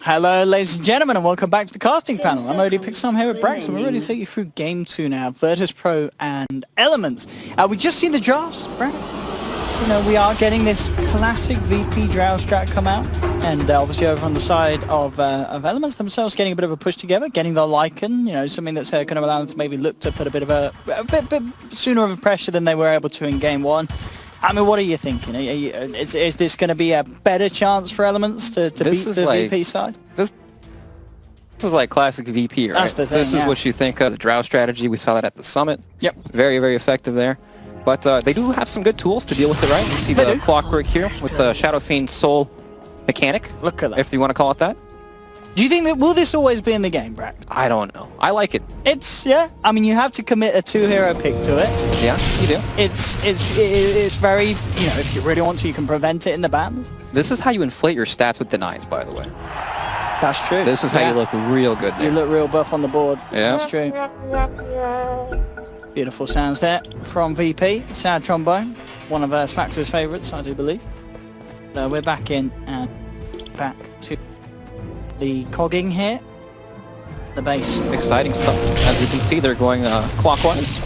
Hello ladies and gentlemen, and welcome back to the casting panel. I'm OD Pixel, I'm here with Brax, and we're ready to take you through Game 2 now, virtus.pro and Elements. We just seen the drafts, Brax. You know, we are getting this classic VP drow strat come out, and obviously over on the side of Elements themselves getting a bit of a push together, getting the Lycan, you know, something that's going to allow them to maybe look to put a bit of a bit sooner of a pressure than they were able to in Game 1. I mean, what are you thinking? Is this going to be a better chance for Elements to beat the VP side? This is like classic VP, right? That's the thing, This is what you think of the drow strategy. We saw that at the summit. Yep. Very, very effective there. But they do have some good tools to deal with it, right? You see the clockwork here with the Shadow Fiend Soul mechanic. Look at that. If you want to call it that. Do you think that, will this always be in the game, Brack? I don't know. I like it. It's, yeah. I mean, you have to commit a 2-hero pick to it. Yeah, you do. It's very, you know, if you really want to, you can prevent it in the bans. This is how you inflate your stats with denies, by the way. That's true. This is how you look real good there. You look real buff on the board. Yeah. That's true. Beautiful sounds there from VP. Sad trombone. One of Slacks' favourites, I do believe. We're back in and back to the cogging here. The base. Exciting stuff. As you can see, they're going clockwise.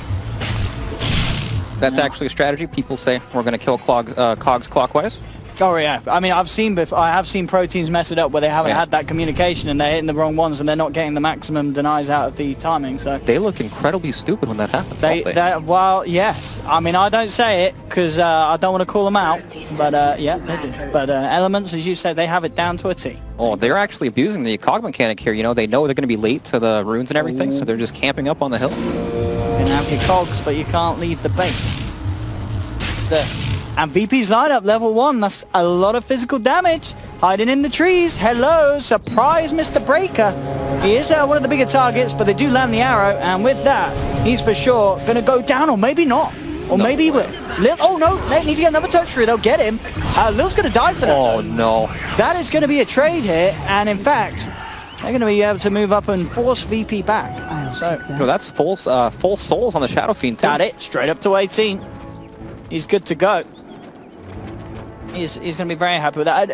That's actually a strategy. People say we're going to kill cogs clockwise. Oh yeah, I mean I have seen pro teams mess it up where they haven't had that communication and they're hitting the wrong ones and they're not getting the maximum denies out of the timing. So they look incredibly stupid when that happens. Well, yes. I mean, I don't say it because I don't want to call them out, but yeah, they do. But Elements, as you said, they have it down to a T. Oh, they're actually abusing the cog mechanic here. You know, they know they're going to be late to the runes and everything, so they're just camping up on the hill. You can have your cogs, but you can't leave the base. And VP's lineup, level 1, that's a lot of physical damage. Hiding in the trees. Hello, surprise Mr. Breaker. He is one of the bigger targets, but they do land the arrow, and with that, he's for sure going to go down, or maybe not. Or maybe he will. Lil, oh no, they need to get another touch through, they'll get him. Lil's going to die for that. Oh no. That is going to be a trade here, and in fact, they're going to be able to move up and force VP back. No, that's full souls on the Shadow Fiend too. Got it, straight up to 18. He's good to go. He's going to be very happy with that.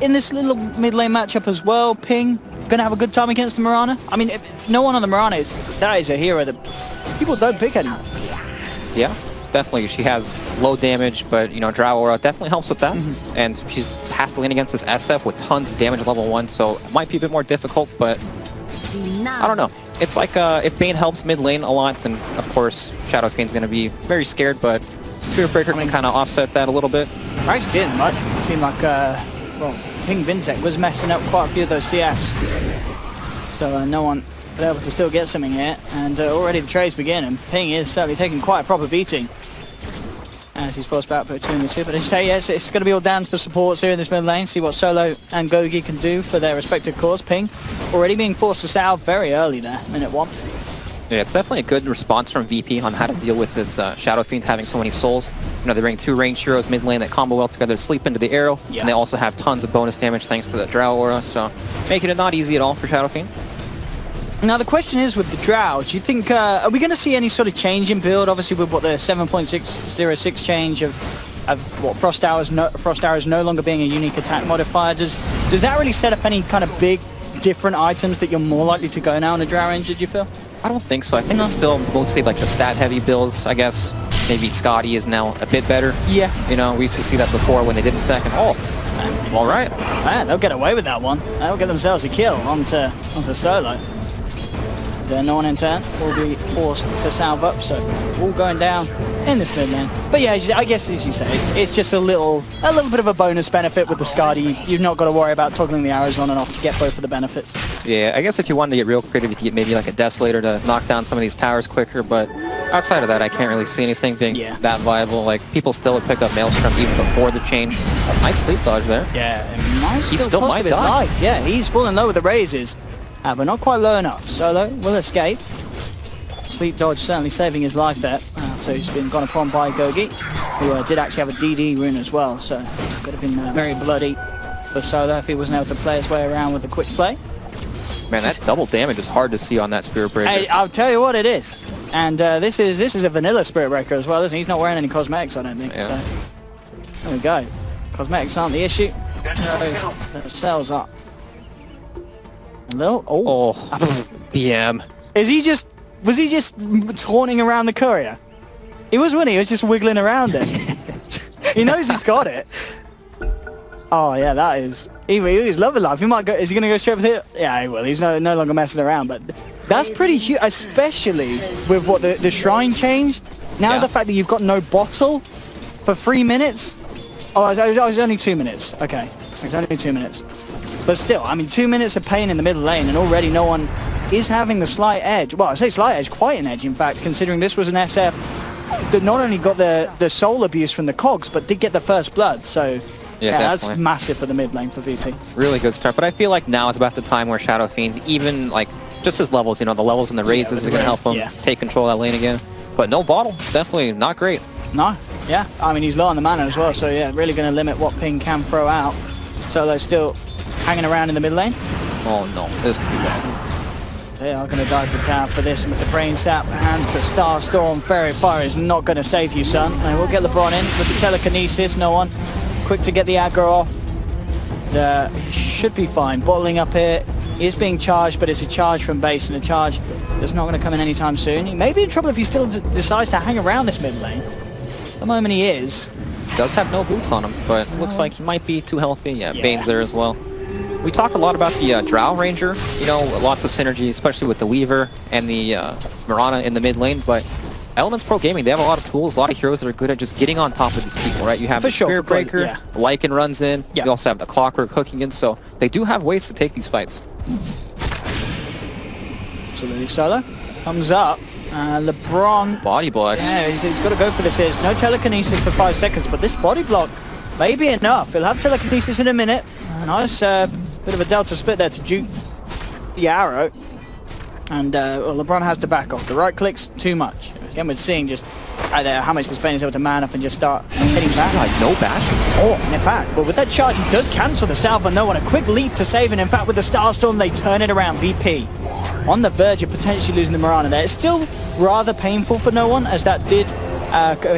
In this little mid lane matchup as well, Ping going to have a good time against the Mirana. I mean, no one on the Mirana that is a hero that people don't pick anymore. Yeah, definitely. She has low damage, but you know, Drow Aura definitely helps with that. And she has to lean against this SF with tons of damage at level 1, so it might be a bit more difficult, but I don't know. It's like if Bane helps mid lane a lot, then of course Shadow Fiend's going to be very scared, but Spirit Breaker can kind of offset that a little bit. Actually didn't much. It seemed like, well, Ping Vincent was messing up quite a few of those CS. So no one was able to still get something here. And already the trades begin, and Ping is certainly taking quite a proper beating as he's forced back between the two. But I say, yes, it's going to be all down to the supports here in this mid lane. See what Solo and Gogi can do for their respective cause. Ping already being forced to south very early there, minute 1. Yeah, it's definitely a good response from VP on how to deal with this Shadow Fiend having so many souls. You know, they bring 2 ranged heroes mid lane that combo well together, sleep into the arrow, and they also have tons of bonus damage thanks to the Drow Aura, so making it not easy at all for Shadow Fiend. Now the question is with the Drow, do you think, are we going to see any sort of change in build? Obviously with what the 7.606 change of what Frost Arrows no longer being a unique attack modifier, does that really set up any kind of big different items that you're more likely to go now in a Drow range, did you feel? I don't think so. I think it's still mostly like the stat-heavy builds, I guess. Maybe Scotty is now a bit better. Yeah. You know, we used to see that before when they didn't stack and all right. Man, they'll get away with that one. They'll get themselves a kill onto Solo. No one in turn will be forced to salve up, so all going down in this mid lane. But yeah, I guess as you say, it's just a little bit of a bonus benefit with the Skadi. You've not got to worry about toggling the arrows on and off to get both of the benefits. Yeah, I guess if you wanted to get real creative, you could get maybe like a Desolator to knock down some of these towers quicker, but outside of that, I can't really see anything being that viable. Like, people still would pick up Maelstrom even before the change. Nice sleep dodge there. Yeah, he still might die. Yeah, he's falling low with the raises. But not quite low enough. Solo will escape. Sleep dodge certainly saving his life there. So he's been gone upon by Gogi, who did actually have a DD rune as well. So could have been very bloody for Solo if he wasn't able to play his way around with a quick play. Man, that double damage is hard to see on that Spirit Breaker. Hey, I'll tell you what it is. And this is a vanilla Spirit Breaker as well, isn't he? He's not wearing any cosmetics, I don't think. Yeah. So there we go. Cosmetics aren't the issue. Cells up. A little. Oh. BM. Was he just taunting around the courier? He was, wasn't he? He was just wiggling around it. He knows he's got it. Oh yeah, that is. He's loving life. He might go. Is he gonna go straight for it? Yeah, he will. He's no longer messing around. But that's pretty huge, especially with what the shrine change. Now the fact that you've got no bottle for 3 minutes. Oh, it was only 2 minutes. Okay, it's only 2 minutes. But still, I mean, 2 minutes of pain in the middle lane, and already no one is having the slight edge. Well, I say slight edge, quite an edge, in fact, considering this was an SF that not only got the soul abuse from the cogs, but did get the first blood. So yeah, that's massive for the mid lane for VP. Really good start, but I feel like now is about the time where Shadow Fiend, even like just his levels, you know, the levels and the raises are going to help him take control of that lane again. But no bottle, definitely not great. No, yeah, I mean, he's low on the mana as well, so yeah, really going to limit what Ping can throw out. Solo's still hanging around in the mid lane. Oh no, this could be bad. They are going to dive the tower for this, and with the Brain Sap and the Star Storm, Fairy Fire is not going to save you, son. And we'll get LeBron in with the telekinesis, no one. Quick to get the aggro off. He should be fine. Bottling up here. He is being charged, but it's a charge from base, and a charge that's not going to come in anytime soon. He may be in trouble if he still decides to hang around this mid lane. At the moment he is. Does have no boots on him, but looks like he might be too healthy. Yeah, Bane's there as well. We talk a lot about the Drow Ranger, you know, lots of synergy, especially with the Weaver and the Mirana in the mid lane, but Elements Pro Gaming, they have a lot of tools, a lot of heroes that are good at just getting on top of these people, right? You have the Spirit Breaker, Lycan runs in, you also have the Clockwork hooking in, so they do have ways to take these fights. Absolutely. Solo comes up. LeBron. Body block. Yeah, he's got to go for this. There's no telekinesis for 5 seconds, but this body block may be enough. He'll have telekinesis in a minute. A nice bit of a delta split there to juke the arrow. And well, LeBron has to back off. The right clicks too much. Again, we're seeing just how much this Bane is able to man up and just start hitting back. Like no bashes. Oh, and in fact, well, with that charge, he does cancel the Salva No One. A quick leap to save, and in fact, with the Starstorm, they turn it around. VP on the verge of potentially losing the Mirana there. It's still rather painful for No One, as that did,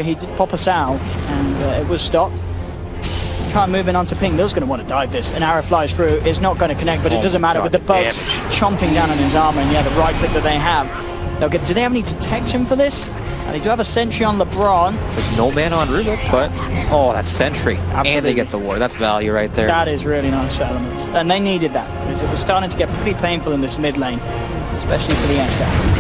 he did pop a salve, and it was stopped. Try moving on to Ping. They're going to want to dive this. An arrow flies through. It's not going to connect, but it doesn't matter with the bugs chomping down on his armor, and yeah, the right click that they have. They'll get. Do they have any detection for this? They do have a sentry on LeBron. There's no mana on Rubik, but oh, that's sentry. Absolutely. And they get the ward. That's value right there. That is really nice for Elements, and they needed that because it was starting to get pretty painful in this mid lane, especially for the SF.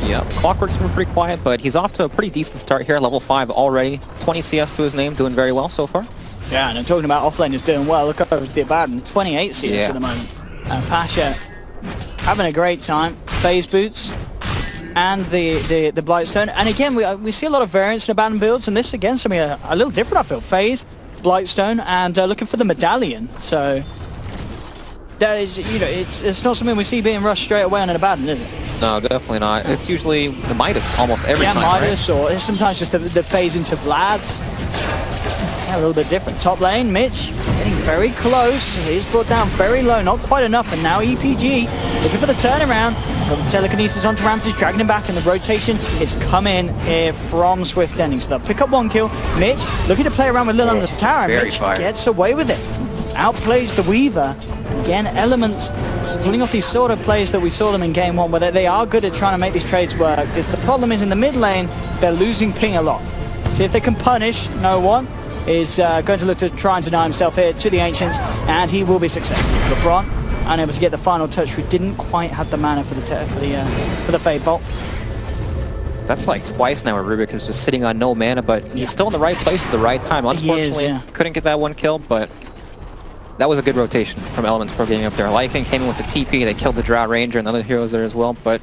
Yeah, Clockwork's been pretty quiet, but he's off to a pretty decent start here. Level 5 already, 20 CS to his name, doing very well so far. Yeah, and I'm talking about offlane is doing well. Look over to the Abaddon, 28 CS at the moment. Pasha having a great time. Phase boots and the Blightstone. And again, we see a lot of variance in Abaddon builds, and this again something a little different. I feel Phase, Blightstone, and looking for the medallion. So that is, you know, it's not something we see being rushed straight away on an Abaddon, is it? No, definitely not. It's usually the Midas almost every time, Midas, right? Or sometimes just the phase into Vlad's. Yeah, a little bit different. Top lane, Mitch getting very close. He's brought down very low, not quite enough, and now EPG looking for the turnaround. Got the telekinesis onto Ramses, dragging him back, and the rotation is coming here from Swift Ending. So they'll pick up 1 kill. Mitch looking to play around with Lil under the tower, and Mitch gets away with it. Outplays the Weaver. Again, Elements pulling off these sort of plays that we saw them in game 1, where they are good at trying to make these trades work. The problem is in the mid lane, they're losing Ping a lot. See if they can punish. No One is going to look to try and deny himself here to the Ancients, and he will be successful. LeBron unable to get the final touch. We didn't quite have the mana for the Fade Bolt. That's like twice now where Rubik is just sitting on no mana, but he's still in the right place at the right time. Unfortunately, couldn't get that 1 kill, but that was a good rotation from Elements Pro Gaming up there. Lycan came in with the TP, they killed the Drow Ranger and other heroes there as well, but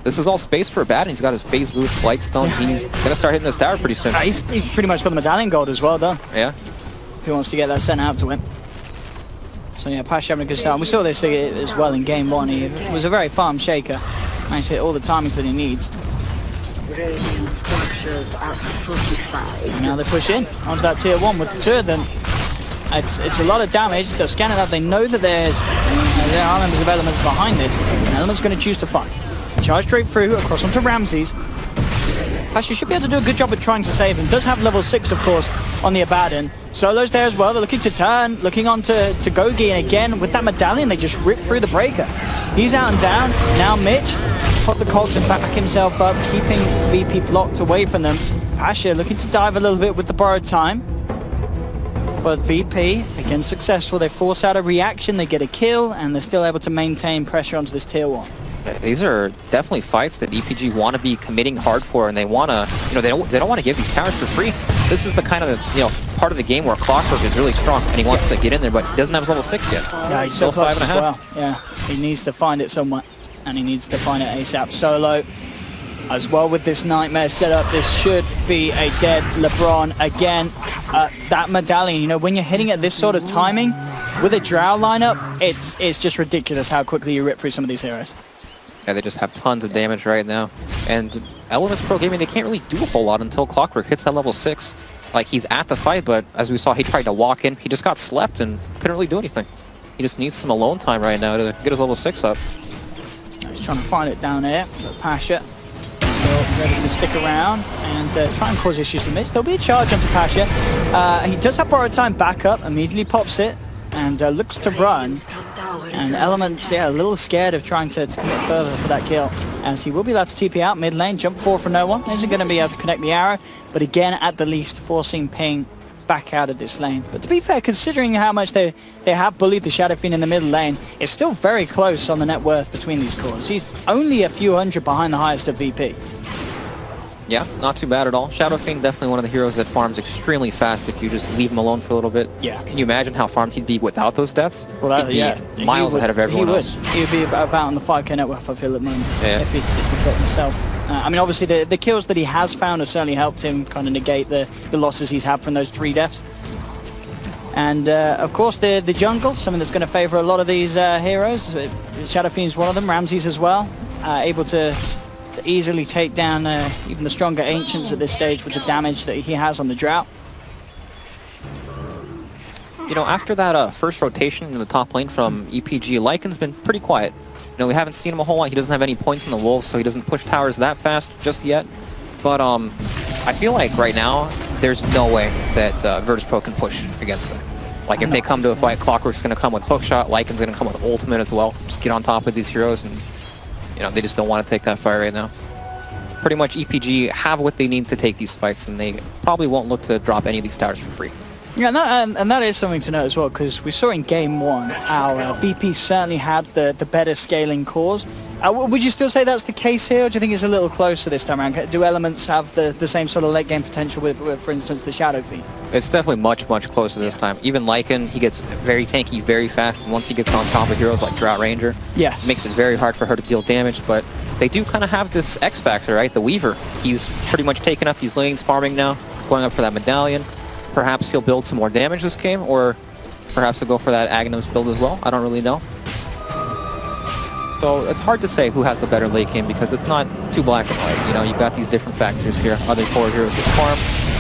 this is all space for Abaddon. He's got his phase boost, Blightstone. He's going to start hitting this tower pretty soon. He's pretty much got the medallion gold as well done. Yeah. If he wants to get that sent out to him. So yeah, Pash having a good start. And we saw this as well in game 1. He was a very farm shaker. Managed to hit all the timings that he needs. And now they push in onto that tier 1 with the 2 of them. It's a lot of damage. They'll scan it up. They know that there are members of Elements behind this. And Elements going to choose to fight. Charge straight through across onto Ramses. Pasha should be able to do a good job at trying to save him. Does have level 6, of course, on the Abaddon. Solo's there as well. They're looking to turn, looking on to Gogi, and again, with that medallion, they just rip through the breaker. He's out and down. Now Mitch put the cogs and back himself up, keeping VP blocked away from them. Pasha looking to dive a little bit with the borrowed time. But VP, again successful. They force out a reaction, they get a kill, and they're still able to maintain pressure onto this tier 1. These are definitely fights that EPG want to be committing hard for, and they want to, they don't want to give these towers for free. This is the kind of, part of the game where Clockwork is really strong, and he wants to get in there, but he doesn't have his level 6 yet. Yeah, he's still 5.5. Well. Yeah, he needs to find it somewhere, and he needs to find it ASAP. Solo, as well with this nightmare setup, this should be a dead LeBron again. That medallion, when you're hitting at this sort of timing with a Drow lineup, it's just ridiculous how quickly you rip through some of these heroes. Yeah, they just have tons of damage right now. And Elements Pro Gaming, they can't really do a whole lot until Clockwork hits that level 6. Like, he's at the fight, but as we saw, he tried to walk in. He just got slept and couldn't really do anything. He just needs some alone time right now to get his level 6 up. He's trying to find it down there. But Pasha ready to stick around and try and cause issues with Mitch. There'll be a charge onto Pasha. He does have borrowed time back up, immediately pops it, and looks to run. And Elements, a little scared of trying to commit further for that kill, as he will be allowed to TP out mid lane, jump 4 for no one. Isn't going to be able to connect the arrow, but again, at the least, forcing Ping back out of this lane. But to be fair, considering how much they have bullied the Shadow Fiend in the middle lane, it's still very close on the net worth between these cores. He's only a few hundred behind the highest of VP. Yeah, not too bad at all. Shadow Fiend, definitely one of the heroes that farms extremely fast if you just leave him alone for a little bit. Yeah. Can you imagine how farmed he'd be without those deaths? Well, he'd be miles ahead of everyone else. He would be about on the 5k net worth, I feel, at the moment, if he got himself. I mean, obviously, the kills that he has found have certainly helped him kind of negate the losses he's had from those 3 deaths. And, of course, the jungle, something that's going to favor a lot of these heroes. Shadow Fiend's one of them, Ramses as well, able to easily take down even the stronger Ancients at this stage with the damage that he has on the Drought. After that first rotation in the top lane from EPG, Lycan's been pretty quiet. We haven't seen him a whole lot. He doesn't have any points in the Wolves, so he doesn't push towers that fast just yet. But I feel like right now, there's no way that virtus.pro can push against them. Like, if they come to a fight, Clockwork's going to come with hookshot, Lycan's going to come with ultimate as well. Just get on top of these heroes, and they just don't want to take that fight right now. Pretty much EPG have what they need to take these fights, and they probably won't look to drop any of these towers for free. Yeah, and that is something to note as well, because we saw in Game 1 how VP certainly had the better scaling cores. Would you still say that's the case here, or do you think it's a little closer this time around? Do Elements have the same sort of late game potential with, for instance, the Shadow Fiend? It's definitely much, much closer this time. Even Lycan, he gets very tanky very fast, and once he gets on top of heroes like Drought Ranger, it makes it very hard for her to deal damage, but they do kind of have this X factor, right? The Weaver, he's pretty much taken up these lanes, farming now, going up for that medallion. Perhaps he'll build some more damage this game, or perhaps he'll go for that Aghanim build as well. I don't really know. So it's hard to say who has the better late game because it's not too black and white. You've got these different factors here. Other core heroes get farm.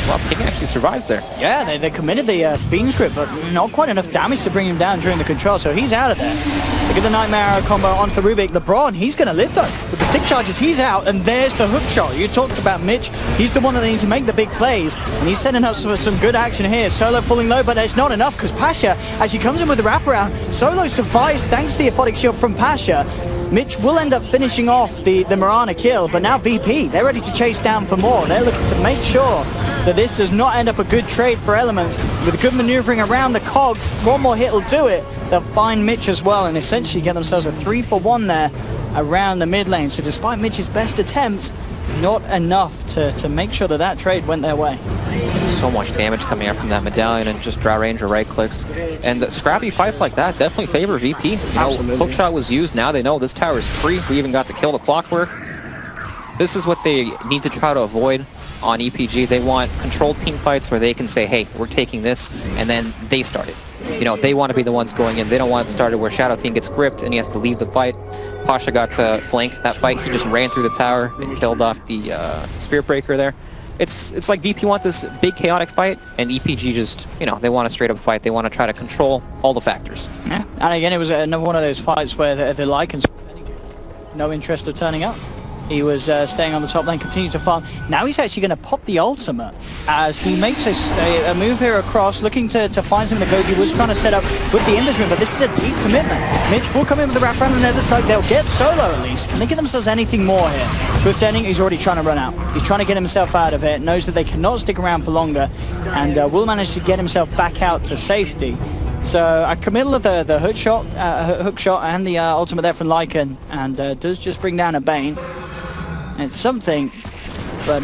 Well, Ping actually survives there. Yeah, they committed the Fiend's Grip, but not quite enough damage to bring him down during the control, so he's out of there. Look at the Nightmare Arrow combo onto the Rubik. LeBron, he's going to live though. With the stick charges, he's out, and there's the hook shot. You talked about Mitch. He's the one that they need to make the big plays, and he's setting up some good action here. Solo falling low, but there's not enough because Pasha actually comes in with the wraparound. Solo survives thanks to the Aphotic Shield from Pasha. Mitch will end up finishing off the Mirana kill, but now VP, they're ready to chase down for more. They're looking to make sure that this does not end up a good trade for Elements. With good maneuvering around the cogs, one more hit will do it. They'll find Mitch as well and essentially get themselves a 3-for-1 there around the mid lane. So despite Mitch's best attempts, not enough to make sure that trade went their way. So much damage coming out from that medallion, and just Drought Ranger right clicks. And the scrappy fights like that definitely favor VP. Hookshot was used, now they know this tower is free. We even got to kill the Clockwork. This is what they need to try to avoid on EPG. They want controlled team fights where they can say, hey, we're taking this, and then they start it. They want to be the ones going in. They don't want it started where Shadow Fiend gets gripped and he has to leave the fight. Pasha got to flank that fight. He just ran through the tower and killed off the Spear Breaker there. It's like VP want this big chaotic fight, and EPG just, they want a straight up fight. They want to try to control all the factors. Yeah, and again, it was another one of those fights where the Lycans, no interest of turning up. He was staying on the top lane, continued to farm. Now he's actually going to pop the ultimate as he makes a move here across, looking to find something to go. He was trying to set up with the Ember's Ring, but this is a deep commitment. Mitch will come in with the wrap around on the other side. They'll get solo at least. Can they get themselves anything more here? Swift ending, he's already trying to run out. He's trying to get himself out of it, knows that they cannot stick around for longer, and will manage to get himself back out to safety. So a committal of the hook shot and the ultimate there from Lycan, and does just bring down a Bane. It's something, but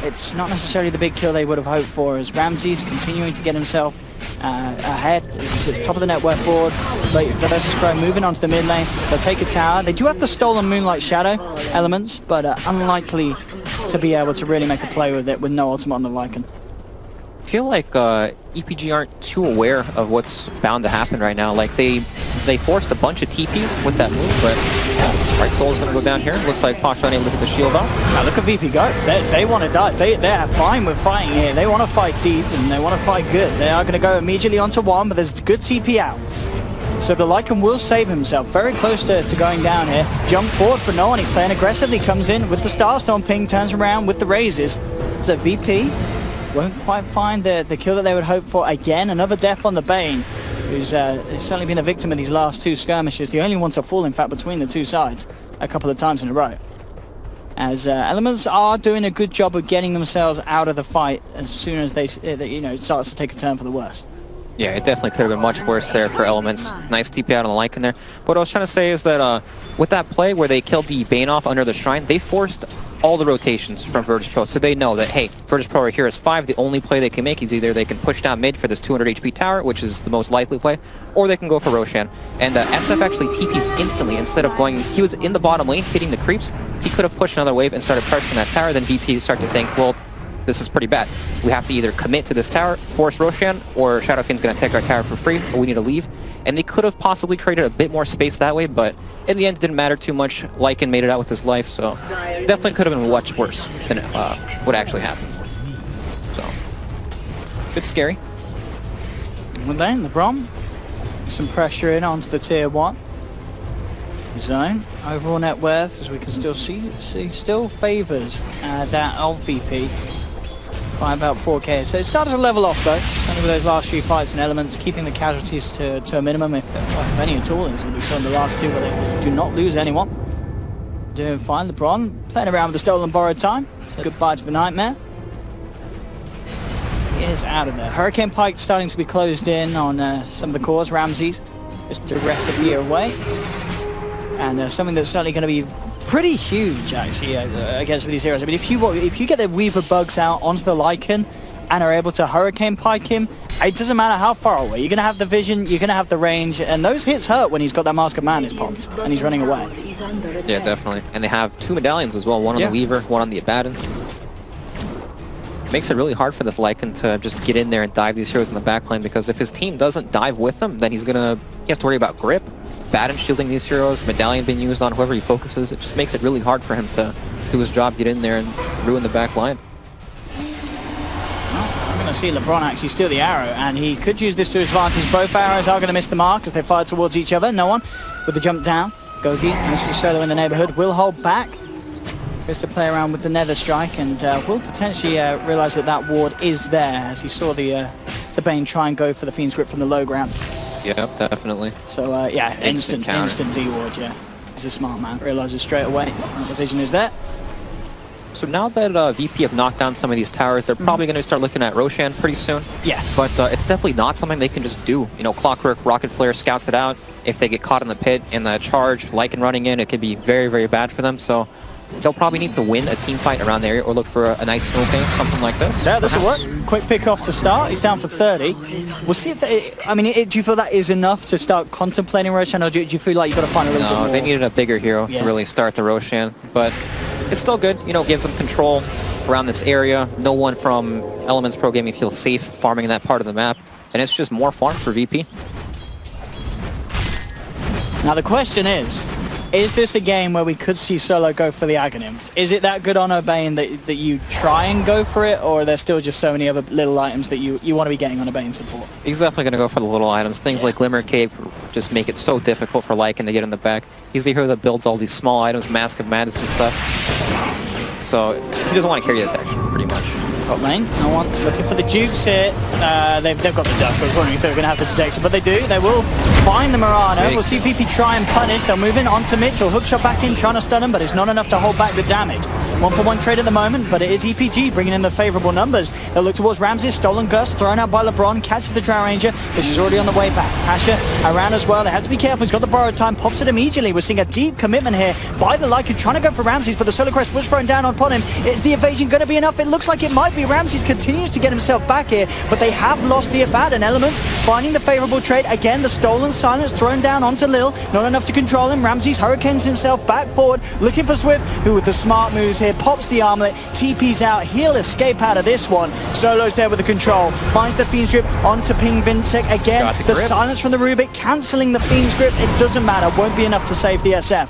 it's not necessarily the big kill they would have hoped for, as Ramsey's continuing to get himself ahead. It's top of the network board, but virtus.pro moving onto the mid lane. They'll take a tower. They do have the stolen Moonlight Shadow elements, but unlikely to be able to really make a play with it with no ultimate on the Lycan. I feel like EPG aren't too aware of what's bound to happen right now. Like they forced a bunch of TPs with that move, but Right Soul is going to go down here. Looks like Pasha unable to get the shield off. Now look at VP go. They want to die. They're fine with fighting here. They want to fight deep and they want to fight good. They are going to go immediately onto one, but there's good TP out. So the Lycan will save himself. Very close to going down here. Jump forward for no one. He's playing aggressively. Comes in with the Starstorm ping. Turns around with the raises. So VP won't quite find the kill that they would hope for. Again, another death on the Bane, who's certainly been a victim of these last two skirmishes. The only one to fall, in fact, between the two sides a couple of times in a row. As Elements are doing a good job of getting themselves out of the fight as soon as they it starts to take a turn for the worse. Yeah, it definitely could have been much worse there for Elements. Nice TP out on the Lycan there. What I was trying to say is that with that play where they killed the Bane off under the Shrine, they forced all the rotations from virtus.pro, so they know that, hey, virtus.pro right here is 5. The only play they can make is either they can push down mid for this 200 HP tower, which is the most likely play, or they can go for Roshan. And SF actually TPs instantly instead of going. He was in the bottom lane hitting the creeps. He could have pushed another wave and started pressuring that tower. Then VP start to think, well, this is pretty bad. We have to either commit to this tower, force Roshan, or Shadowfiend's going to take our tower for free, or we need to leave. And they could have possibly created a bit more space that way, but in the end, it didn't matter too much. Lycan made it out with his life, so definitely could have been much worse than what actually happened. So, a bit scary. Well then, the Brom, some pressure in onto the tier 1 zone. Overall net worth, as we can still see still favours that of VP by about 4k. So it started to level off though, certainly with those last few fights and Elements, keeping the casualties to a minimum, if any at all, as we saw in the last two, where they do not lose anyone. Doing fine, LeBron playing around with the stolen borrowed time. So goodbye to the Nightmare. He is out of there. Hurricane Pike starting to be closed in on some of the cores. Ramsey's just aggressively away. And something that's certainly going to be pretty huge, actually, I guess, with these heroes. I mean, if you get the Weaver bugs out onto the Lycan and are able to Hurricane Pike him, it doesn't matter how far away. You're going to have the vision, you're going to have the range, and those hits hurt when he's got that Mask of Madness popped and he's running away. Yeah, definitely. And they have 2 medallions as well, one on the Weaver, one on the Abaddon. Makes it really hard for this Lycan to just get in there and dive these heroes in the backline, because if his team doesn't dive with them, then he has to worry about grip, Abaddon shielding these heroes, Medallion being used on whoever he focuses. It just makes it really hard for him to do his job, get in there and ruin the back line. I'm going to see LeBron actually steal the arrow, and he could use this to his advantage. Both arrows are going to miss the mark as they fire towards each other. No one with the jump down. Gogi, Mr. Solo in the neighborhood, will hold back. Goes to play around with the Nether Strike, and will potentially realize that that ward is there, as he saw the Bane try and go for the Fiend's Grip from the low ground. Yep, definitely. So yeah, instant D-ward, yeah. He's a smart man. Realizes straight away the vision is there. So now that VP have knocked down some of these towers, they're probably going to start looking at Roshan pretty soon. Yeah. But it's definitely not something they can just do. You know, Clockwork, Rocket Flare scouts it out. If they get caught in the pit in the charge, Lycan running in, it could be very, very bad for them. So they'll probably need to win a team fight around the area or look for a nice snow paint, something like this. Yeah, this will work. Quick pick off to start. He's down for 30. We'll see if they, I mean, do you feel that is enough to start contemplating Roshan, or do you feel like you've got to find a little bit more? No, they needed a bigger hero to really start the Roshan, but it's still good. You know, gives them control around this area. No one from Elements Pro Gaming feels safe farming in that part of the map, and it's just more farm for VP. Now the question is, Is this a game where we could see Solo go for the Aghanims? Is it that good on Urbane that you try and go for it, or are there still just so many other little items that you want to be getting on Urbane support? He's definitely going to go for the little items. Things like Glimmer Cape just make it so difficult for Lycan to get in the back. He's the hero that builds all these small items, Mask of Madness and stuff. So he doesn't want to carry detection, pretty much. Top lane, looking for the Dukes here. They've got the dust. I was wondering if they were going to have the detection, but they do. They will find the Mirana. We'll see VP try and punish. They'll move in onto Mitchell. Hookshot back in, trying to stun him, but it's not enough to hold back the damage. 1-for-1 trade at the moment, but it is EPG bringing in the favorable numbers. They'll look towards Ramses. Stolen Gust thrown out by LeBron. Catches the Drow Ranger, but she's already on the way back. Pasha around as well. They have to be careful. He's got the borrowed time. Pops it immediately. We're seeing a deep commitment here by the Lycan, trying to go for Ramses, but the Solar Crest was thrown down upon him. Is the evasion going to be enough? It looks like it might be. Ramses continues to get himself back here, but they have lost the Abat, and Elements finding the favorable trade. Again, the stolen silence thrown down onto Lil. Not enough to control him. Ramses hurricanes himself back forward, looking for Swift, who with the smart moves here pops the armlet, TP's out. He'll escape out of this one. Solo's there with the control. Finds the Fiend's Grip onto Ping Vincek again. The silence from the Rubik cancelling the Fiend's Grip. It doesn't matter. Won't be enough to save the SF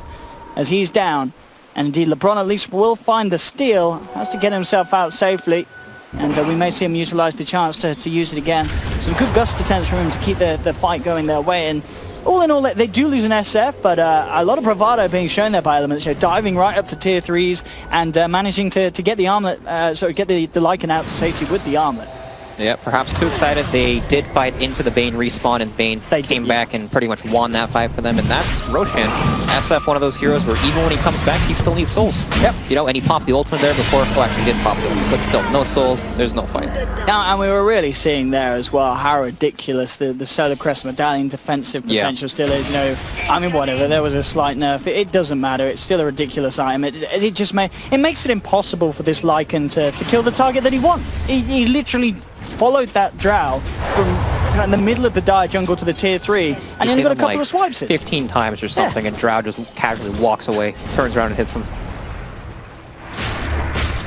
as he's down. And indeed, LeBron at least will find the steal. Has to get himself out safely. And we may see him utilize the chance to use it again. Some good gust attempts from him to keep the fight going their way. And all in all, they do lose an SF, but a lot of bravado being shown there by Elements. Diving right up to tier 3s and managing to get the armlet, get the Lycan out to safety with the armlet. Yeah, perhaps too excited. They did fight into the Bane respawn, and Bane came back and pretty much won that fight for them. And that's Roshan. SF, one of those heroes where even when he comes back, he still needs souls. Yep. You know, and he popped the ultimate there before. Well, actually, he didn't pop it, but still, no souls, there's no fight. And we were really seeing there as well how ridiculous the Solar Crest medallion defensive potential still is. You know, I mean, whatever. There was a slight nerf. It doesn't matter. It's still a ridiculous item. It just makes it impossible for this Lycan to kill the target that he wants. He literally followed that Drow from in the middle of the dire jungle to the tier 3, and then got a couple of swipes in. 15 times or something, and Drow just casually walks away, turns around and hits him.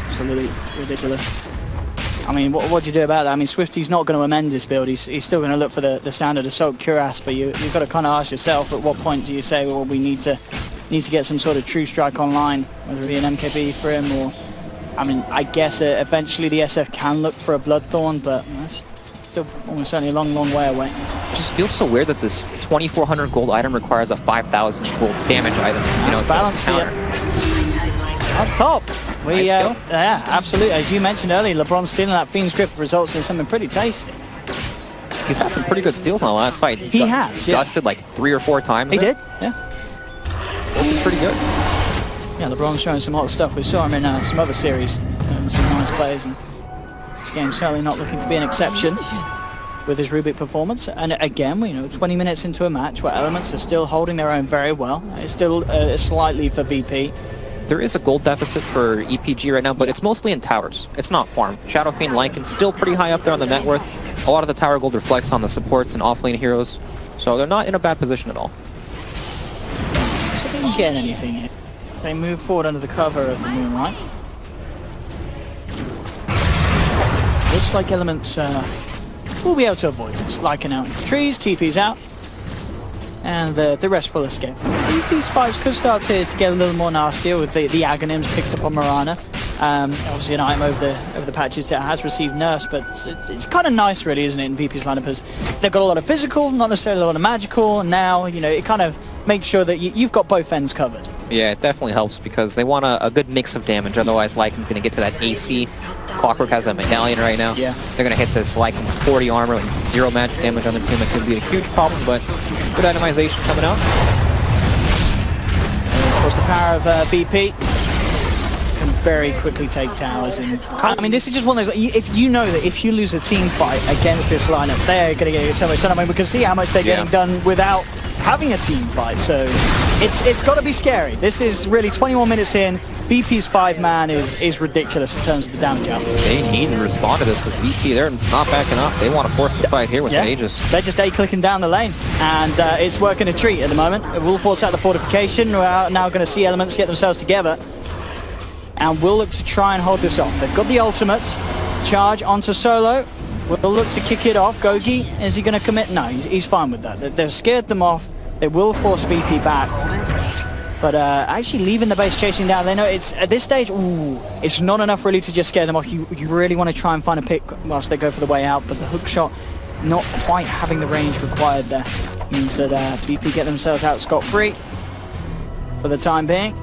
Absolutely ridiculous. I mean, what do you do about that? I mean, Swifty's not going to amend his build. He's still going to look for the standard Assault Cuirass, but you've got to kind of ask yourself, at what point do you say, well, we need to get some sort of true strike online, whether it be an MKB for him or... I mean, I guess eventually the SF can look for a Bloodthorn, but that's still almost certainly a long, long way away. It just feels so weird that this 2,400 gold item requires a 5,000 gold damage item. That's balance for you. Up top. Yeah, absolutely. As you mentioned earlier, LeBron stealing that Fiend's Grip results in something pretty tasty. He's had some pretty good steals in the last fight. He has, Gusted like 3 or 4 times. He did, yeah. Looking pretty good. Yeah, LeBron's showing some hot stuff. We saw him in some other series, some nice plays, and this game's certainly not looking to be an exception with his Rubik performance. And again, 20 minutes into a match where Elements are still holding their own very well. It's still slightly for VP. There is a gold deficit for EPG right now, but it's mostly in towers. It's not farm. Shadow Fiend, Lycan still pretty high up there on the net worth. A lot of the tower gold reflects on the supports and offlane heroes, so they're not in a bad position at all. So they didn't get anything here. They move forward under the cover of the moonlight. Looks like Elements will be able to avoid this. Lycan out into the trees, TP's out, and the rest will escape. I believe these fights could start to get a little more nastier with the Aghanims picked up on Mirana. Obviously an item over the patches that has received nerfs, but it's kind of nice really, isn't it, in VP's lineup, as they've got a lot of physical, not necessarily a lot of magical, and now, it kind of makes sure that you've got both ends covered. Yeah, it definitely helps because they want a good mix of damage, otherwise Lycan's going to get to that AC. Clockwork has that medallion right now. Yeah. They're going to hit this Lycan 40 armor with 0 magic damage on their team. That could be a huge problem, but good itemization coming out. And of course the power of VP can very quickly take towers, and I mean, this is just one of those, if you know that if you lose a team fight against this lineup, they're going to get so much done. I mean, we can see how much they're getting done without having a team fight, so it's got to be scary. This is really 21 minutes in. VP's 5-man is ridiculous in terms of the damage output. They need to respond to this because VP, they're not backing up. They want to force the fight here with the Aegis. They're just A-clicking down the lane, and it's working a treat at the moment. It will force out the fortification. We're now going to see Elements get themselves together, and we'll look to try and hold this off. They've got the ultimates. Charge onto Solo. We'll look to kick it off. Gogi, is he going to commit? No, he's fine with that. They've scared them off. They will force VP back. But actually leaving the base, chasing down, they know it's at this stage, it's not enough really to just scare them off. You really want to try and find a pick whilst they go for the way out, but the hook shot not quite having the range required there means that VP get themselves out scot-free for the time being.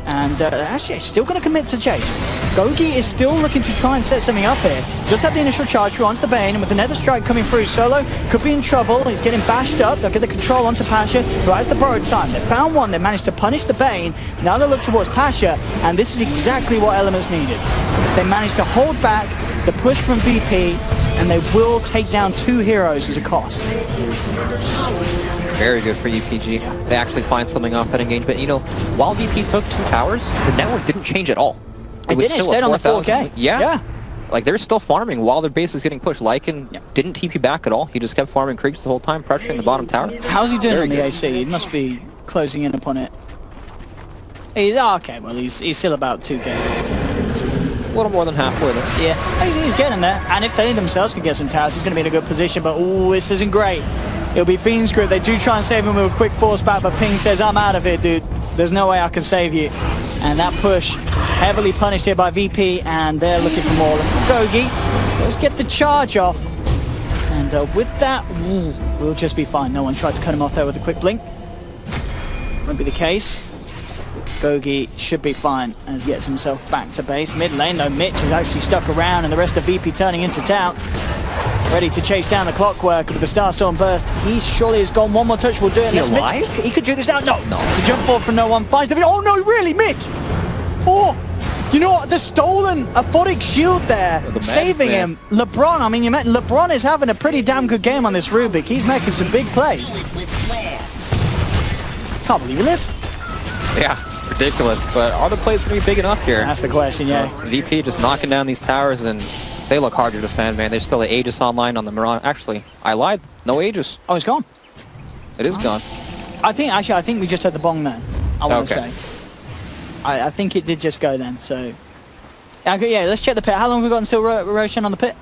And actually still going to commit to chase. Gogi is still looking to try and set something up here. Just had the initial charge through onto the Bane, and with the Nether Strike coming through, Solo could be in trouble. He's getting bashed up. They'll get the control onto Pasha, who has the borrowed time. They found one. They managed to punish the Bane. Now they look towards Pasha, and this is exactly what Elements needed. They managed to hold back the push from VP, and they will take down 2 heroes as a cost. Very good for EPG. They actually find something off that engagement. You know, while VP took 2 towers, the network didn't change at all. It didn't. It stayed on the 4K. Yeah. Like, they're still farming while their base is getting pushed. Lycan didn't TP back at all. He just kept farming creeps the whole time, pressuring the bottom tower. How's he doing on the AC? He must be closing in upon it. He's okay. Well, he's still about 2K. A little more than halfway there. Yeah, he's getting there. And if they themselves can get some towers, he's going to be in a good position. But this isn't great. It'll be Fiend's group. They do try and save him with a quick force back, but Ping says, I'm out of here, dude. There's no way I can save you. And that push heavily punished here by VP, and they're looking for more. Gogi, let's get the charge off. And with that, we'll just be fine. No one tried to cut him off there with a quick blink. Won't be the case. Gogi should be fine as he gets himself back to base. Mid lane, though, Mitch is actually stuck around, and the rest of VP turning into doubt. Ready to chase down the Clockwork with the Starstorm burst. He surely has gone. One more touch will do it. Is he alive? He could do this out. No. The jump forward from no one. Finds the video. Oh, no, really, Mitch? Oh, you know what? The stolen aphotic shield there, saving him. LeBron, I mean, you met LeBron is having a pretty damn good game on this Rubik. He's making some big plays. Can't believe he lived. Yeah, ridiculous. But are the plays going to be big enough here? That's the question, yeah. VP just knocking down these towers, and they look hard to defend, man. There's still an Aegis online on the Mirage. Actually, I lied. No Aegis. Oh, it's gone. It is gone. I think we just had the bong then. I want to say. I think it did just go then. So, yeah, let's check the pit. How long have we got until Roshan on the pit?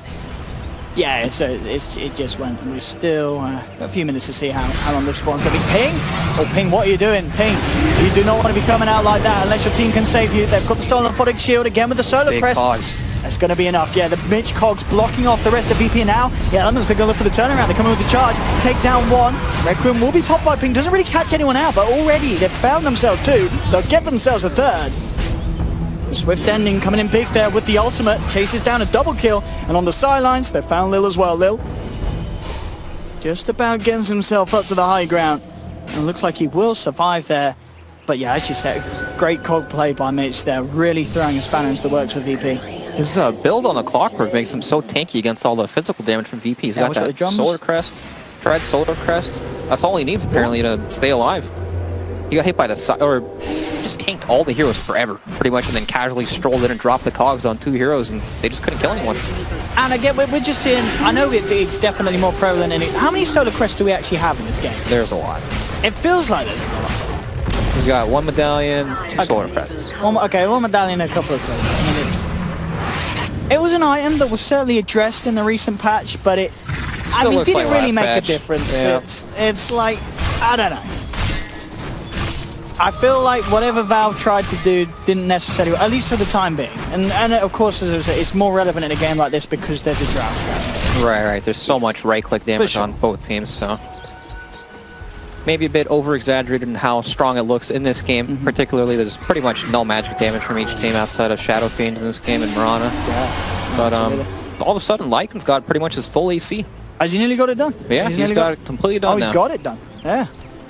Yeah, so it just went. And we've still a few minutes to see how long the response going to be. Ping! Oh, Ping, what are you doing? Ping, you do not want to be coming out like that unless your team can save you. They've got the stolen aphotic shield again with the solar Big crest. Cogs. That's going to be enough. Yeah, the Mitch Cogs blocking off the rest of VP now. Yeah, Elements, they're going to look for the turnaround. They're coming with the charge. Take down one. Red Room will be popped by Ping. Doesn't really catch anyone out, but already they've found themselves 2. They'll get themselves a 3rd. The Swift Ending coming in big there with the ultimate. Chases down a double kill. And on the sidelines, they found Lil as well. Lil just about gets himself up to the high ground. And it looks like he will survive there. But yeah, as you said, great cog play by Mitch there. Really throwing a spanner into the works with VP. His build on the Clockwork makes him so tanky against all the physical damage from VP. He's got that Solar Crest, tried Solar Crest. That's all he needs, apparently, to stay alive. He got hit by the side, or just tanked all the heroes forever, pretty much, and then casually strolled in and dropped the cogs on 2 heroes, and they just couldn't kill anyone. And again, we're just seeing, I know it's definitely more prevalent in it. How many Solar Crests do we actually have in this game? There's a lot. It feels like there's a lot. We've got 1 medallion, 2 Solar Crests. One medallion, a couple of Solar. I mean, it was an item that was certainly addressed in the recent patch, but did it really make a difference? Yeah. It's like, I don't know. I feel like whatever Valve tried to do didn't necessarily, at least for the time being. And of course, as I said, it's more relevant in a game like this because there's a draft. Right. There's so much right-click damage on both teams, so maybe a bit over-exaggerated in how strong it looks in this game. Particularly, there's pretty much no magic damage from each team outside of Shadow Fiend in this game and Mirana. Yeah. But all of a sudden, Lycan's got pretty much his full AC. Has he nearly got it done? Yeah, he's got it completely done now. He's got it done. Yeah.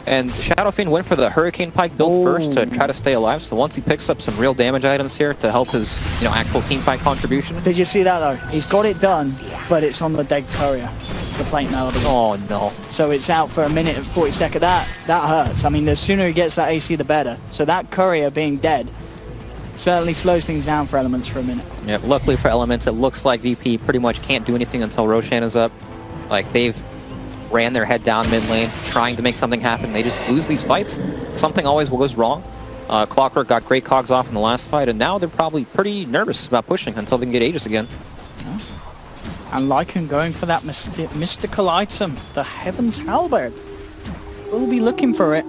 And Shadow Fiend went for the Hurricane Pike build first to try to stay alive. So once he picks up some real damage items here to help his, actual teamfight contribution. Did you see that though? He's got it done, but it's on the dead courier, the plate mail. Oh no! So it's out for a minute and 40 seconds. That hurts. I mean, the sooner he gets that AC, the better. So that courier being dead certainly slows things down for Elements for a minute. Yeah. Luckily for Elements, it looks like VP pretty much can't do anything until Roshan is up. Like they've ran their head down mid lane, trying to make something happen. They just lose these fights. Something always goes wrong. Clockwork got great cogs off in the last fight, and now they're probably pretty nervous about pushing until they can get Aegis again. Yeah. And Lycan going for that mystical item, the Heaven's Halberd. We'll be looking for it.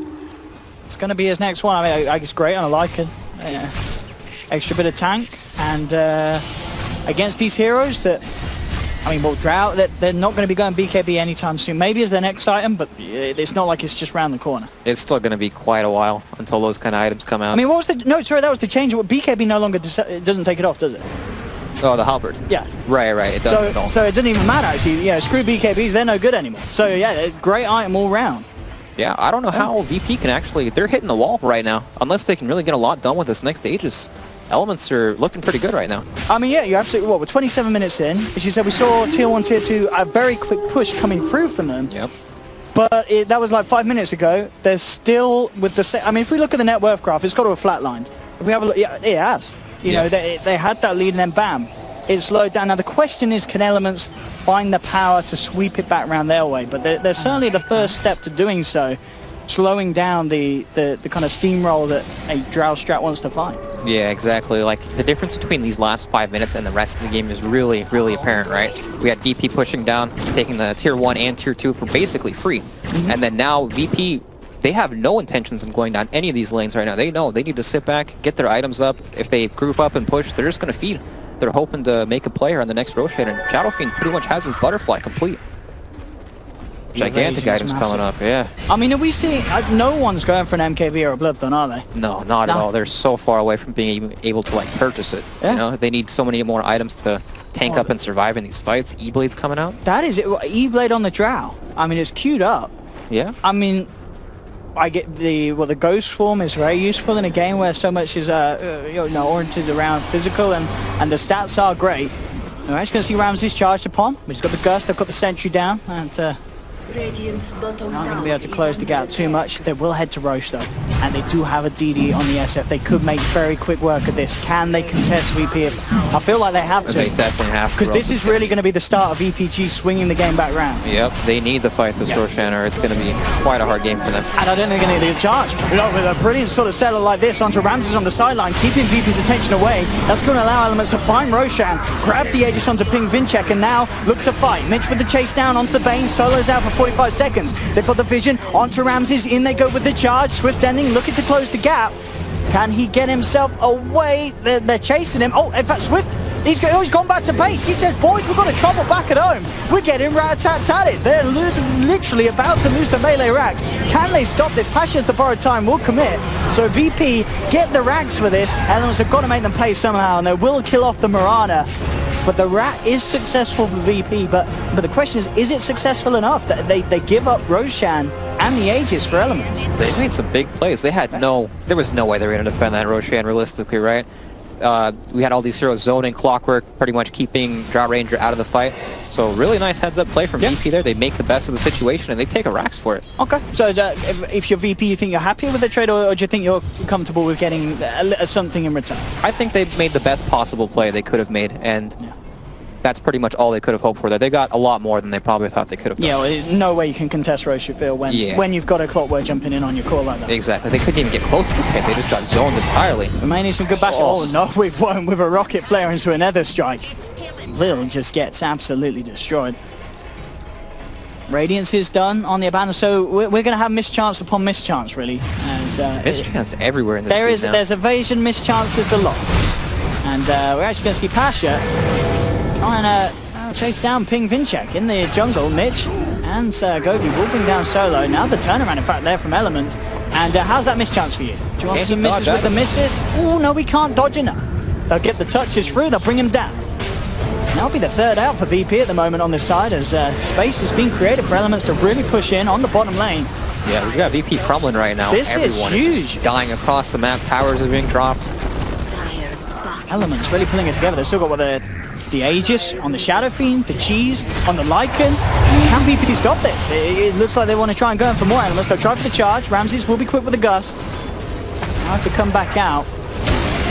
It's going to be his next one. I mean, I guess great on a Lycan. Extra bit of tank. And against these heroes that, I mean, well, Drow, they're not going to be going BKB anytime soon. Maybe as their next item, but it's not like it's just round the corner. It's still going to be quite a while until those kind of items come out. I mean, what was the... No, sorry, that was the change. BKB no longer doesn't take it off, does it? Oh, the halberd. Yeah. Right, it doesn't at all. So it doesn't even matter, actually. Yeah, screw BKBs, they're no good anymore. So, yeah, great item all round. Yeah, I don't know how VP can actually... They're hitting the wall right now. Unless they can really get a lot done with this next Aegis. Elements are looking pretty good right now. I mean, yeah, you're absolutely... What, we're 27 minutes in. As you said, we saw Tier 1, Tier 2, a very quick push coming through from them. Yep. But that was like 5 minutes ago. There's still with the same... I mean, if we look at the net worth graph, it's got to have flatlined. If we have a look... Yeah, it has. You know, they had that lead and then bam. It slowed down. Now the question is, can Elements find the power to sweep it back around their way? But they're certainly the first step to doing so, slowing down the kind of steamroll that a Drow strat wants to find. Yeah, exactly. Like, the difference between these last 5 minutes and the rest of the game is really, really apparent, right? We had VP pushing down, taking the Tier 1 and Tier 2 for basically free. And then now VP, they have no intentions of going down any of these lanes right now. They know they need to sit back, get their items up. If they group up and push, they're just going to feed. They're hoping to make a player on the next Roshan, and Shadow Fiend pretty much has his butterfly complete. Gigantic items coming up, yeah. I mean, are we seeing... no one's going for an MKB or a Bloodthorn, are they? No, not at all. They're so far away from being able to, like, purchase it. Yeah. You know, they need so many more items to tank up and survive in these fights. E-Blade's coming out. That is it. E-Blade on the Drow. I mean, it's queued up. Yeah. I mean... I get the ghost form is very useful in a game where so much is oriented around physical, and the stats are great. We're actually going to see Ramses charged upon. He's got the gust, they've got the sentry down, and not going to be able to close the gap too much. They will head to Roche though, and they do have a DD on the SF. They could make very quick work of this. Can they contest VP? I feel like they have to. They definitely have to. Because this is really going to be the start of EPG swinging the game back round. Yep, they need to fight this Roshan, or it's going to be quite a hard game for them. And I don't think they need to charge. With a brilliant sort of setup like this onto Ramses on the sideline, keeping VP's attention away, that's going to allow Elements to find Roshan, grab the Aegis onto Ping Vincek, and now look to fight. Mitch with the chase down onto the Bane, solos out for 45 seconds. They've got the vision onto Ramses, in they go with the charge. Swift ending, looking to close the gap. Can he get himself away? They're chasing him. Oh, in fact, Swift, he's gone back to base. He says, boys, we've got a trouble back at home. We're getting rat-a-tat-tatted. They're literally about to lose the melee racks. Can they stop this? Passion at the borrowed time will commit. So VP get the racks for this. Elements have got to make them pay somehow, and they will kill off the Mirana. But the rat is successful for VP, but the question is it successful enough that they give up Roshan and the Aegis for Elements? They made some big plays. They had there was no way they were going to defend that Roshan realistically, right? We had all these heroes zoning, Clockwork, pretty much keeping Drow Ranger out of the fight. So really nice heads-up play from VP there. They make the best of the situation, and they take a racks for it. Okay. So if you're VP, you think you're happier with the trade, or do you think you're comfortable with getting something in return? I think they made the best possible play they could have made, and that's pretty much all they could have hoped for there. They got a lot more than they probably thought they could have done. Yeah, well, no way you can contest Roche, you feel, when you've got a Clockwork jumping in on your core like that. Exactly. They couldn't even get close to the pit. They just got zoned entirely. We may need some good bash. Oh, no, we've won with a rocket flare into a nether strike. Lil just gets absolutely destroyed. Radiance is done on the Abandon, so we're going to have mischance upon mischance, really. Mischance everywhere in this game now. There's evasion, mischances, the lot. And we're actually going to see Pasha trying to chase down Ping Vincek in the jungle. Mitch and Govi will bring down Solo. Now the turnaround, in fact, there from Elements. And how's that mischance for you? Do you want some misses with the misses? Oh, no, we can't dodge enough. They'll get the touches through, they'll bring him down. That'll be the third out for VP at the moment on this side, as space has been created for Elements to really push in on the bottom lane. Yeah, we've got VP crumbling right now. Everyone is huge. Dying across the map, towers are being dropped. Elements really pulling it together. They've still got the Aegis on the Shadow Fiend, the Cheese on the Lycan. Can VP stop this? It looks like they want to try and go in for more Elements. They'll try for the charge. Ramses will be quick with the gust. Have to come back out.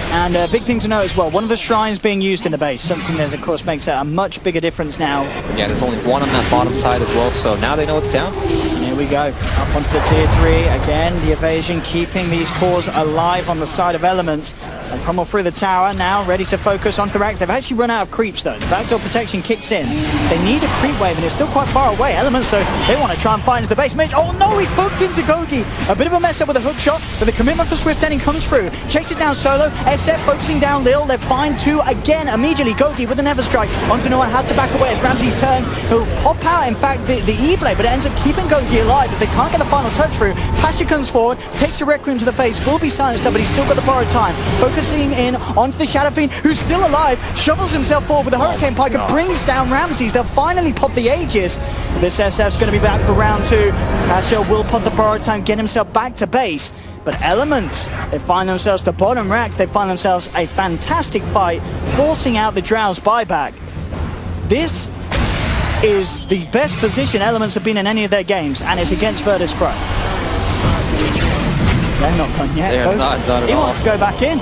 And a big thing to know as well, one of the shrines being used in the base, something that of course makes a much bigger difference now. Yeah, there's only one on that bottom side as well, so now they know it's down. And it Here we go, up onto the tier 3. Again, the evasion keeping these cores alive on the side of Elements. And Pummel through the tower, now ready to focus onto the racks. They've actually run out of creeps though. The backdoor protection kicks in. They need a creep wave and it's still quite far away. Elements though, they want to try and find the base. Mitch, oh no, he's hooked into Gogi. A bit of a mess up with a hook shot, but the commitment for Swift Ending comes through. Chases down Solo, SF focusing down Lil. They're fine too again. Immediately Gogi with an Ever Strike onto Noah, has to back away. It's Ramsey's turn. He'll pop out, in fact, the E-Blade, but it ends up keeping Gogi alive as they can't get the final touch through. Pasha comes forward, takes a Requiem to the face, will be silenced up, but he's still got the borrowed time. Focusing in onto the Shadow Fiend, who's still alive, shovels himself forward with a Hurricane Pike and brings down Ramses. They'll finally pop the Aegis. This SF's going to be back for round 2. Pasha will pop the borrowed time, get himself back to base. But Elements, they find themselves the bottom racks. They find themselves a fantastic fight, forcing out the Drow's buyback. This is the best position Elements have been in any of their games, and it's against Virtus.pro. They're not done yet. They're not done at all. He wants to go back in.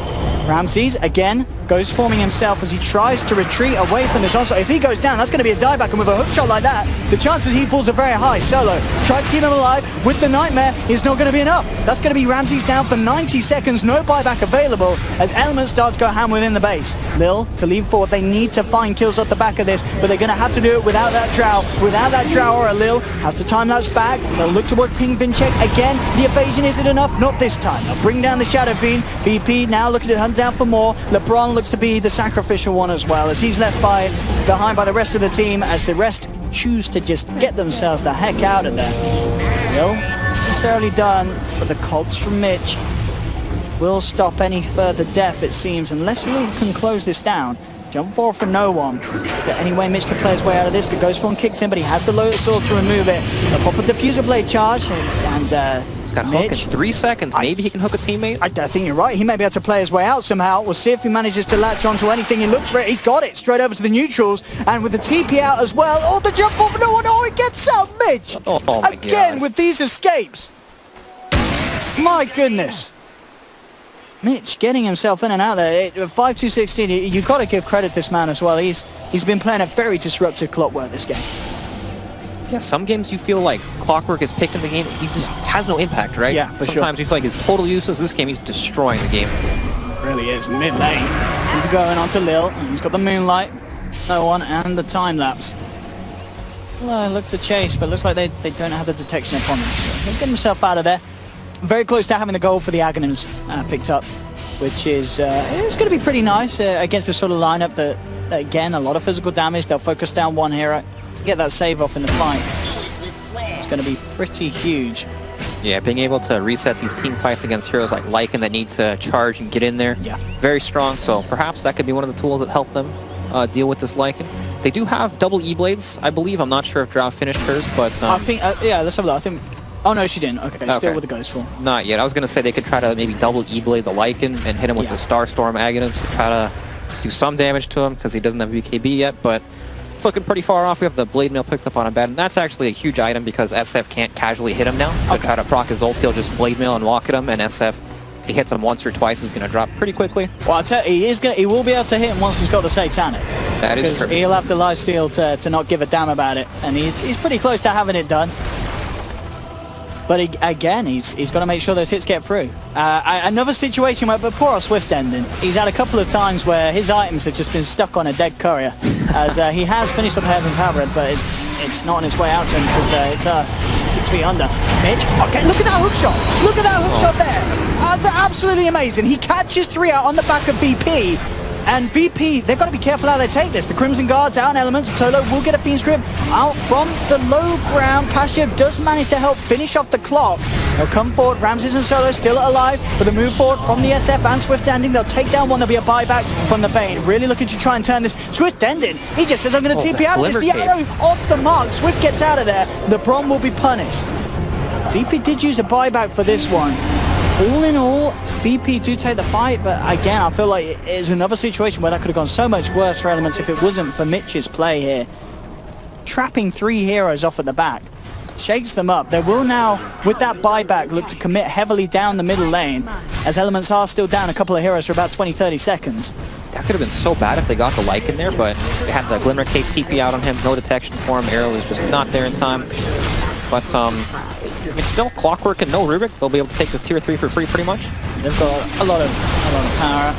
Ramses, again, goes forming himself as he tries to retreat away from this onslaught. If he goes down, that's going to be a dieback, and with a hook shot like that, the chances he falls are very high. Solo tries to keep him alive with the Nightmare, is not going to be enough. That's going to be Ramses down for 90 seconds, no buyback available, as Elements starts to go ham within the base. Lil to lead forward, they need to find kills off the back of this, but they're going to have to do it without that Drow. Without that Drow or a Lil, has to time lapse back. They'll look toward Ping Vincheck again. The evasion, is it enough? Not this time. They'll bring down the Shadow Fiend. VP now looking to hunt down for more. LeBron looks to be the sacrificial one as well, as he's left behind by the rest of the team, as the rest choose to just get themselves the heck out of there. Lil, necessarily done, but the cogs from Mitch will stop any further death, it seems, unless Lil can close this down. Jump forward for no one. But anyway, Mitch can play his way out of this. The Ghost Form kicks in, but he has the Lotus Sword to remove it. They'll pop a Diffuser Blade charge, and he's got a hook in 3 seconds. Maybe he can hook a teammate. I think you're right. He may be able to play his way out somehow. We'll see if he manages to latch onto anything. He looks for it. He's got it. Straight over to the neutrals. And with the TP out as well. Oh, the jump forward. No one. Oh, he gets out, Mitch. Oh my Again, God. with these escapes. My goodness. Mitch getting himself in and out there. 5-2-16, you've got to give credit this man as well. He's been playing a very disruptive clockwork this game. Yeah, some games you feel like Clockwork is picking the game. He just has no impact, right? Yeah, for sure. Sometimes you feel like he's totally useless. This game, he's destroying the game. Really is. Mid lane. He's going on to Lil. He's got the Moonlight, no one, and the time lapse. Well, look to chase, but looks like they don't have the detection upon them. He'll get himself out of there. Very close to having the goal for the Aghanims picked up, which is it's going to be pretty nice against the sort of lineup that, again, a lot of physical damage. They'll focus down one hero, get that save off in the fight. It's going to be pretty huge. Yeah, being able to reset these team fights against heroes like Lycan that need to charge and get in there. Yeah. Very strong, so perhaps that could be one of the tools that help them deal with this Lycan. They do have double E-Blades, I believe. I'm not sure if Drow finished hers, but... I think, yeah, let's have a look. I think... Oh, no, she didn't. Okay, still with the Ghost Form. Not yet. I was going to say they could try to maybe double E-Blade the Lycan and hit him with the Starstorm Aghanims to try to do some damage to him, because he doesn't have BKB yet, but it's looking pretty far off. We have the Blade Mail picked up on a bed, and that's actually a huge item because SF can't casually hit him now. So try to proc his ult, he'll just Blade Mail and walk at him, and SF, if he hits him once or twice, is going to drop pretty quickly. Well, I'll tell you, he will be able to hit him once he's got the Satanic. That is true. He'll have the lifesteal to not give a damn about it, and he's pretty close to having it done. But again, he's got to make sure those hits get through. Another situation where, but poor old Swift Ending, he's had a couple of times where his items have just been stuck on a dead courier, as he has finished up Heaven's Halberd, but it's not on its way out to him because it's 6 feet under. Mitch, okay, look at that hook shot. Look at that hook shot there. Absolutely amazing. He catches 3 out on the back of VP. And VP, they've got to be careful how they take this. The Crimson Guard's out in Elements. Solo will get a Fiend's Grip out from the low ground. Pasha does manage to help finish off the clock. They'll come forward. Ramses and Solo still alive for the move forward from the SF and Swift Ending. They'll take down one. There'll be a buyback from the Bane. Really looking to try and turn this. Swift Ending, he just says, I'm going to TP out of this. The arrow off the mark. Swift gets out of there. The Bron will be punished. VP did use a buyback for this one. All in all, VP do take the fight, but again, I feel like it's another situation where that could have gone so much worse for Elements if it wasn't for Mitch's play here. Trapping 3 heroes off at the back. Shakes them up. They will now, with that buyback, look to commit heavily down the middle lane, as Elements are still down a couple of heroes for about 20-30 seconds. That could have been so bad if they got the Lycan there, but they had the Glimmer Cape TP out on him, no detection for him, arrow was just not there in time. but it's still Clockwork and no Rubik. They'll be able to take this tier 3 for free pretty much. They've got a lot of power.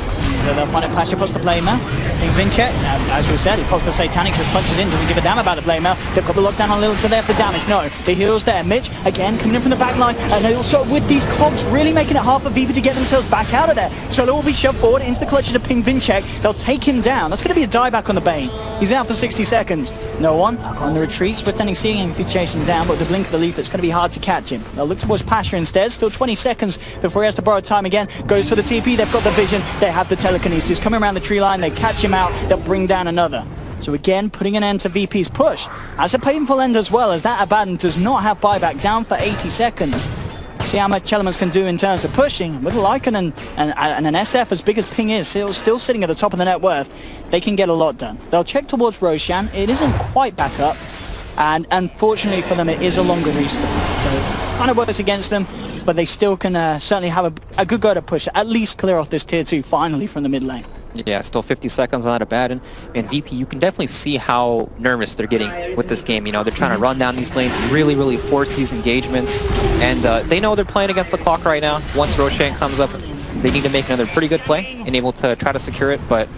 So they'll find it. Pasha puts the blade mail. I think Vincek, as we said, he pulls the Satanic, just punches in, doesn't give a damn about the blade mail. They've got the lockdown on Lil to there for damage. No, the heals there. Mitch, again, coming in from the back line. And also with these cogs really making it hard for Viva to get themselves back out of there. So Lil will be shoved forward into the clutches to ping Vincek. They'll take him down. That's going to be a dieback on the Bane. He's out for 60 seconds. No one on the retreat. Swift ending seeing him if you chase him down, but with the blink of the leaf, it's going to be hard to catch him. They'll look towards Pasha instead. Still 20 seconds before he has to borrow time again. Goes for the TP. They've got the vision. They have the telekinesis. Coming around the tree line, they catch him out. They'll bring down another. So again, putting an end to VP's push. As a painful end as well, as that Abaddon does not have buyback, down for 80 seconds. See how much Elements can do in terms of pushing. With Lycan and an SF as big as Ping is, still sitting at the top of the net worth, they can get a lot done. They'll check towards Roshan. It isn't quite back up. And unfortunately for them, it is a longer respawn. So kind of works against them, but they still can certainly have a good go to push, at least clear off this tier 2 finally from the mid lane. Yeah, still 50 seconds on that Abaddon. And VP, you can definitely see how nervous they're getting with this game. You know, they're trying to run down these lanes, really force these engagements. And they know they're playing against the clock right now. Once Roshan comes up, they need to make another pretty good play and able to try to secure it, but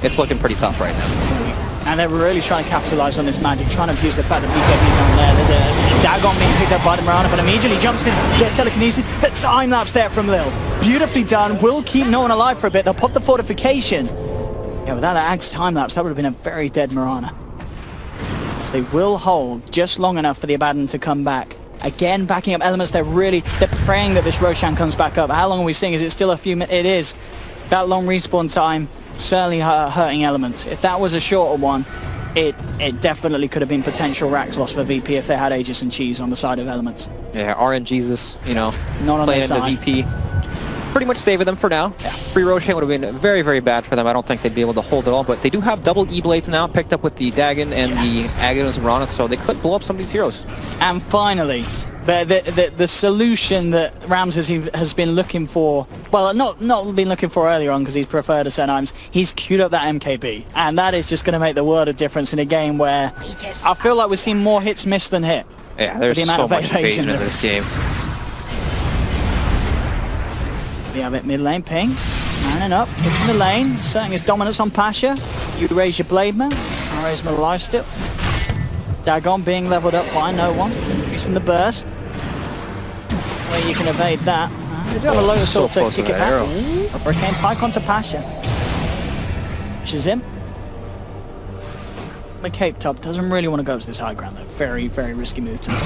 it's looking pretty tough right now. And they're really trying to capitalize on this magic, trying to abuse the fact that BKB's on there. There's a Dagon being picked up by the Mirana, but immediately jumps in, gets telekinesis. The time lapse there from Lil. Beautifully done, will keep no one alive for a bit. They'll pop the fortification. Yeah, without that Ag's time lapse, that would have been a very dead Mirana. So they will hold just long enough for the Abaddon to come back. Again, backing up Elements, they're praying that this Roshan comes back up. How long are we seeing? Is it still a few minutes? It is. That long respawn time certainly hurting Elements. If that was a shorter one, it definitely could have been potential racks loss for VP if they had Aegis and Cheese on the side of Elements. Yeah, RNGesus, you know, not on playing their side. into VP. Pretty much saving them for now. Yeah. Free Roshan would have been very bad for them. I don't think they'd be able to hold it all, but they do have double E-Blades now, picked up with the Dagon and the Aghanos and Mirana, so they could blow up some of these heroes. And finally, the solution that Ramses has been looking for, well, not been looking for earlier on because he's preferred a certain times, he's queued up that MKB. And that is just going to make the world of difference in a game where I feel like we've seen more hits missed than hit. Yeah, there's so much evasion in this game. We have it mid lane, Ping. Manning up, pushing the lane, asserting his dominance on Pasha. You raise your blade man, I raise my life steal. Dagon being leveled up by no one, using the burst. Where you can evade that. They do have a Lotus Sword to kick it back. A Hurricane Pike onto Pasha. Pushes him. The Cape Top doesn't really want to go to this high ground though. Very risky move to make.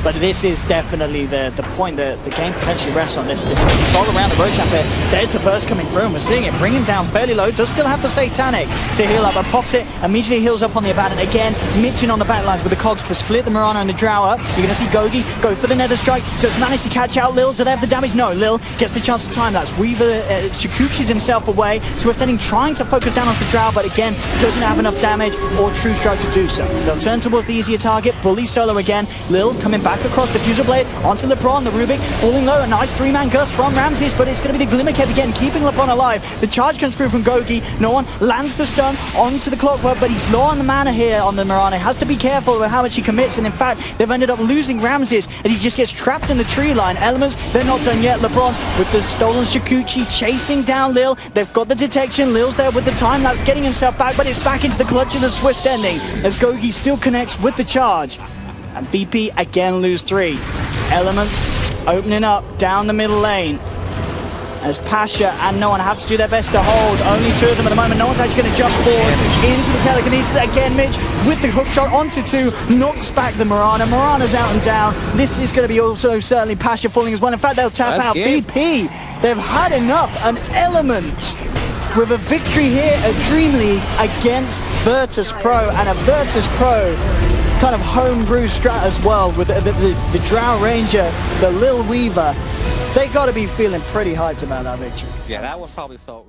But this is definitely the point that the game potentially rests on. This control around the Roshan pit. There's the burst coming through, and we're seeing it bring him down fairly low. Does still have the Satanic to heal up, but pops it, immediately heals up on the Abaddon. Again, mitching on the backlines with the cogs to split the Mirana and the Drow up. You're going to see Gogi go for the Nether Strike. Does manage to catch out Lil. Do they have the damage? No, Lil gets the chance to time lapse. Weaver Shikuchi's himself away. Swift ending trying to focus down on the Drow, but again, doesn't have enough damage or True Strike to do so. They'll turn towards the easier target. Bully solo again. Lil coming back across Diffuser Blade onto LeBron, the Rubik falling low. A nice 3-man gust from Ramses, but it's going to be the Glimmer Cape again, keeping LeBron alive. The charge comes through from Gogi. No one lands the stun onto the Clockwork, but he's low on the mana here on the Mirana. Has to be careful with how much he commits, and in fact, they've ended up losing Ramses as he just gets trapped in the tree line. Elements, they're not done yet. LeBron with the stolen Shikuchi chasing down Lil. They've got the detection. Lil's there with the time lapse, getting himself back, but it's back into the clutches of Swift ending as Gogi still connects with the charge. And VP again lose 3. Elements opening up down the middle lane as Pasha and no one have to do their best to hold. Only 2 of them at the moment. No one's actually going to jump forward into the telekinesis. Again, Mitch with the hook shot onto 2, knocks back the Mirana. Mirana's out and down. This is going to be also certainly Pasha falling as well. In fact, they'll tap out VP. They've had enough. An Element with a victory here at Dream League against Virtus.pro, and a Virtus.pro kind of homebrew strat as well with the Drow Ranger, the Lil Weaver. They got to be feeling pretty hyped about that victory. Yeah, that one probably felt